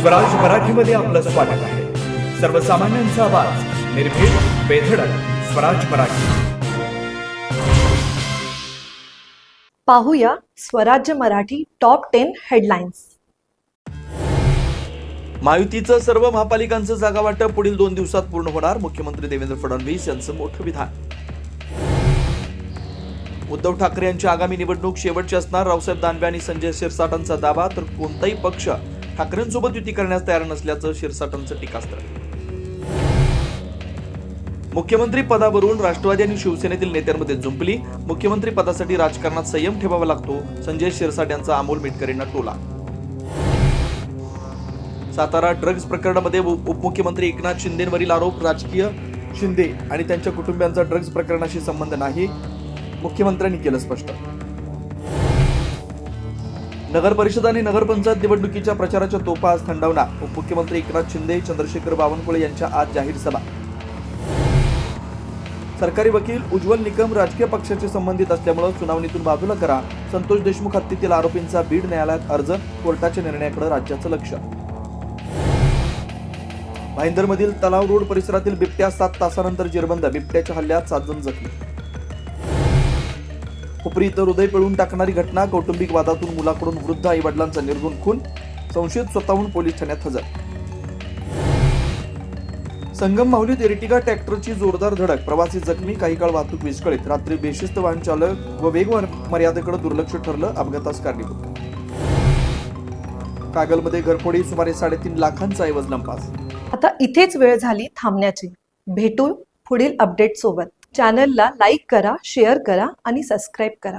स्वराज मराठीमध्ये आपलं स्वागत आहे. सर्वसामान्यांचा आवाज, निर्भीड, बेधडक, स्वराज मराठी. पाहूया स्वराज्य मराठी टॉप 10 हेडलाईन्स. महायुतीचं सर्व महापालिकांचं जागा वाटप पुढील 2 दिवसात पूर्ण होणार. मुख्यमंत्री देवेंद्र फडणवीस यांचं मोठं विधान. उद्धव ठाकरे यांची आगामी निवडणूक शेवटची असणार. रावसाहेब दानवे आणि संजय शिरसाटांचा दावा. तर कोणताही पक्ष ठाकरेंसोबत युती करण्यास तयार नसल्याचं शिरसाटांचं टीकास्त्र. मुख्यमंत्री पदावरून राष्ट्रवादी आणि शिवसेनेतील नेत्यांमध्ये जुंपली. मुख्यमंत्री पदासाठी राजकारणात संयम ठेवावा लागतो. संजय शिरसाट यांचा अमोल मिटकरींना टोला. सातारा ड्रग्ज प्रकरणामध्ये उपमुख्यमंत्री एकनाथ शिंदेवरील आरोप. राजकीय शिंदे आणि त्यांच्या कुटुंबियांचा ड्रग्ज प्रकरणाशी संबंध नाही, मुख्यमंत्र्यांनी केलं स्पष्ट. नगर परिषद आणि नगरपंचायत निवडणुकीच्या प्रचाराच्या तोफा आज थंडावणार. उपमुख्यमंत्री एकनाथ शिंदे, चंद्रशेखर बावनकुळे यांच्या आज जाहीर सभा. सरकारी वकील उज्ज्वल निकम राजकीय पक्षाशी संबंधित असल्यामुळे सुनावणीतून बाजूला करा. संतोष देशमुख हत्येतील आरोपींचा बीड न्यायालयात अर्ज. कोर्टाच्या निर्णयाकडे राज्याचं लक्ष. भाईंदरमधील तलाव रोड परिसरातील बिबट्या 7 तासानंतर जिरबंद. बिबट्याच्या हल्ल्यात 7 जण जखमी. हुपरी इथं हृदय पिळून टाकणारी घटना. कौटुंबिक वादातून मुलाकडून वृद्ध आई वडिलांचा निर्घृण खून. संशयित स्वतःहून पोलीस ठाण्यात हजर. संगम माहुलीत एर्टिगा ट्रॅक्टरची जोरदार धडक. प्रवासी जखमी. काही काळ वाहतूक विस्कळीत. रात्री बेशिस्त वाहन चालक व वेग मर्यादेकडे दुर्लक्ष ठरलं. अपघातास कारणीभूत. कागलमध्ये घरफोडी. सुमारे 3.5 लाखांचा ऐवज लंपास. आता इथेच वेळ झाली थांबण्याची. भेटू पुढील अपडेट सोबत. चॅनलला लाईक करा, शेअर करा आणि सबस्क्राईब करा.